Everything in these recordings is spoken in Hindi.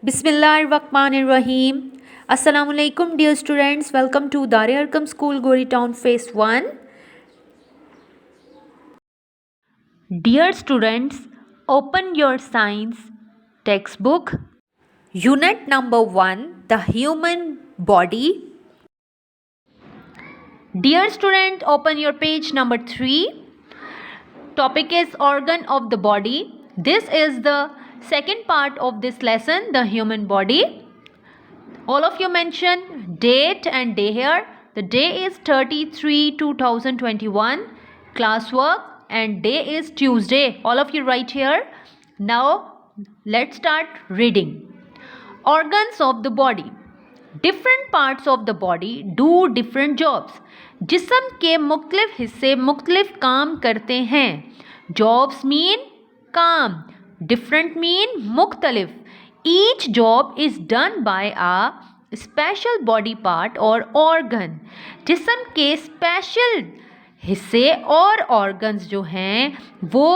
Bismillahirrahmanirrahim. Assalamu alaikum dear students. Welcome to Darul Arqam School, Gori Town Phase 1. Dear students, open your science textbook. Unit number 1, the human body. Dear student, open your page number 3. Topic is organ of the body. This is the second part of this lesson, the human body. All of you mention date and day here. The day is 33/2021. Classwork and day is Tuesday. All of you write here. Now let's start reading. Organs of the body. Different parts of the body do different jobs. जिस्म के मुख्तलिफ हिस्से मुख्तलिफ काम करते हैं. Jobs mean काम. Different mean मुख्तलिफ. Each job is done by a special body part or organ. जिस्म के स्पेशल हिस्से और ऑर्गन्स जो हैं वो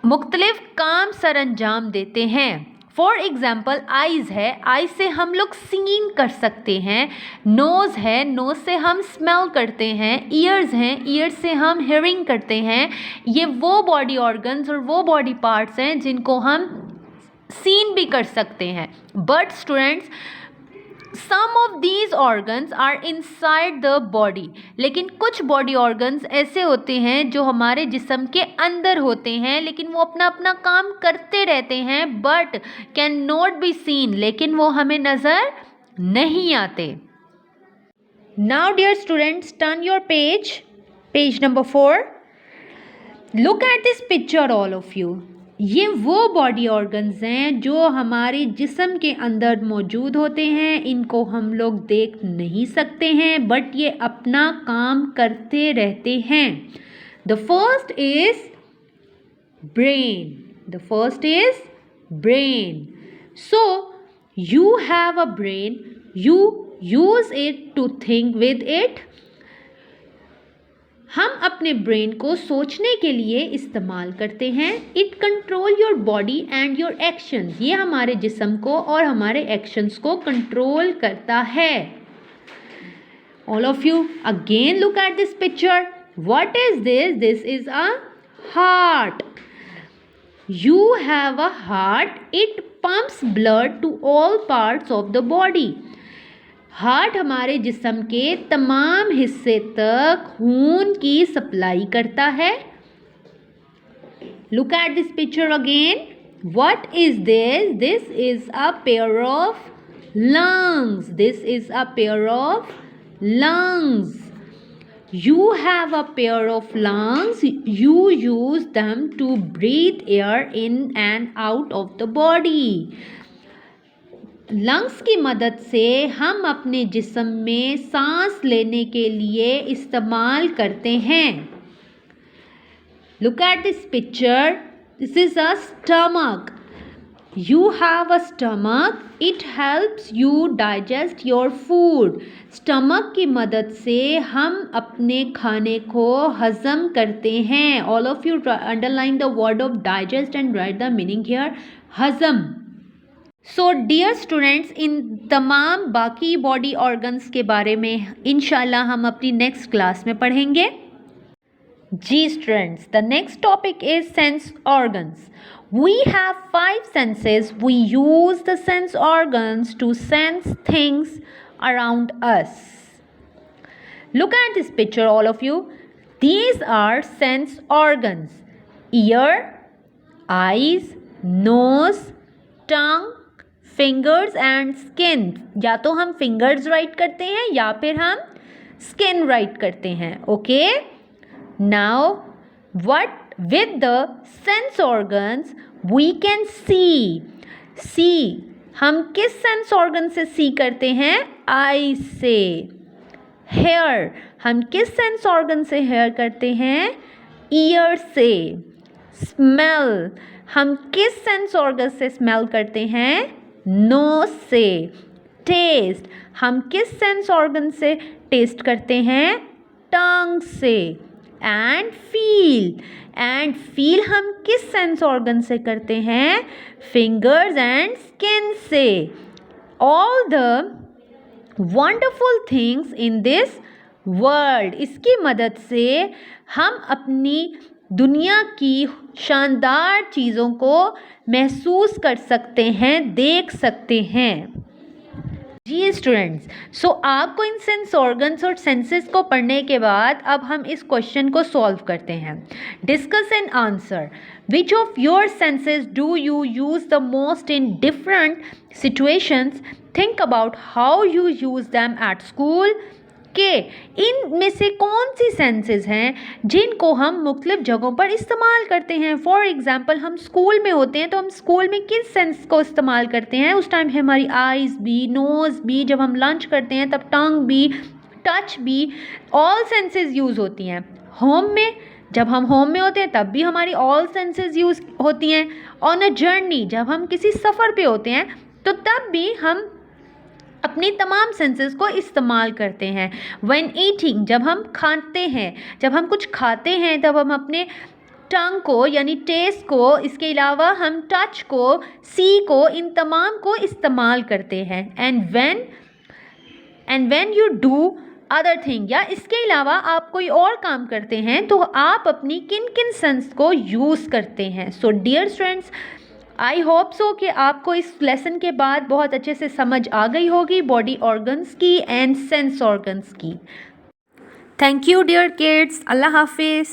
मुख्तलिफ काम सर अंजाम देते हैं. फॉर एग्ज़ाम्पल आइज़ है, आइज़ से हम लोग सीन कर सकते हैं. नोज़ है, नोज़ से हम स्मेल करते हैं. ईयर्स हैं, ईयर्स से हम हियरिंग करते हैं. ये वो बॉडी ऑर्गन्स और वो बॉडी पार्ट्स हैं जिनको हम सीन भी कर सकते हैं. But students, some of these organs are inside the body. लेकिन कुछ बॉडी ऑर्गन्स ऐसे होते हैं जो हमारे जिस्म के अंदर होते हैं, लेकिन वो अपना अपना काम करते रहते हैं. But can not be seen, लेकिन वो हमें नज़र नहीं आते. Now dear students, turn your page number 4. Look at this picture all of you. ये वो बॉडी ऑर्गन्स हैं जो हमारे जिस्म के अंदर मौजूद होते हैं. इनको हम लोग देख नहीं सकते हैं, बट ये अपना काम करते रहते हैं. The first is brain. So you have a brain. You use it to think with it. हम अपने ब्रेन को सोचने के लिए इस्तेमाल करते हैं. It control your body and your actions. ये हमारे जिस्म को और हमारे एक्शंस को कंट्रोल करता है. All of you again look at this picture. What is this? This is a heart. You have a heart. It pumps blood to all parts of the body. Heart हमारे जिस्म के तमाम हिस्से तक खून की सप्लाई करता है. Look at this picture again. What is this? This is a pair of lungs. You have a pair of lungs. You use them to breathe air in and out of the body. Lungs की मदद से हम अपने जिस्म में सांस लेने के लिए इस्तेमाल करते हैं. Look at this picture. This is a stomach. You have a stomach. It helps you digest your food. Stomach की मदद से हम अपने खाने को हज़म करते हैं. All of you underline the word of digest and write the meaning here. हज़म. सो डियर स्टूडेंट्स, इन तमाम बाकी बॉडी ऑर्गन्स के बारे में इंशाल्लाह हम अपनी नेक्स्ट क्लास में पढ़ेंगे. जी students, the next topic is sense organs. We have 5 senses. We use the sense organs to sense things around us. Look at this picture all of you. These are sense organs. Ear, eyes, nose, tongue, fingers and skin. या तो हम फिंगर्स राइट करते हैं या फिर हम स्किन राइट करते हैं. Okay. Now what with the sense organs we can see. हम किस सेंस ऑर्गन से सी करते हैं? आई से. हेयर, हम किस सेंस ऑर्गन से हेयर करते हैं? ईयर से. स्मेल, हम किस सेंस ऑर्गन से स्मेल करते हैं? नोज से. टेस्ट, हम किस सेंस ऑर्गन से टेस्ट करते हैं? टंग से. एंड फील हम किस सेंस ऑर्गन से करते हैं? फिंगर्स एंड स्किन से। All the wonderful things in this world, इसकी मदद से हम अपनी दुनिया की शानदार चीज़ों को महसूस कर सकते हैं, देख सकते हैं। जी स्टूडेंट्स, सो आपको इन सेंस ऑर्गन्स और सेंसेस को पढ़ने के बाद अब हम इस क्वेश्चन को सॉल्व करते हैं। Discuss and answer. Which of your senses do you use the most in different situations? Think about how you use them at school. के इनमें से कौन सी सेंसेस हैं जिनको हम मुख्तलिफ जगहों पर इस्तेमाल करते हैं? फॉर एग्ज़ाम्पल हम स्कूल में होते हैं तो हम स्कूल में किस सेंस को इस्तेमाल करते हैं? उस टाइम हमारी आइज़ भी, नोज़ भी, जब हम लंच करते हैं तब टंग भी, टच भी, ऑल सेंसेस यूज़ होती हैं। होम में, जब हम होम में होते हैं तब भी हमारी ऑल सेंसेस यूज़ होती हैं। ऑन अ जर्नी, जब हम किसी सफ़र पे होते हैं तो तब भी हम अपनी तमाम सेंसेस को इस्तेमाल करते हैं। व्हेन ईटिंग, जब हम खाते हैं, जब हम कुछ खाते हैं तब हम अपने टंग को यानी टेस्ट को, इसके अलावा हम टच को, सी को, इन तमाम को इस्तेमाल करते हैं। And when you do other thing, या इसके अलावा आप कोई और काम करते हैं तो आप अपनी किन किन सेंस को यूज़ करते हैं। So dear students, I hope so कि आपको इस लेसन के बाद बहुत अच्छे से समझ आ गई होगी बॉडी ऑर्गन्स की एंड सेंस ऑर्गन्स की। थैंक यू डियर किड्स, अल्लाह हाफिज़।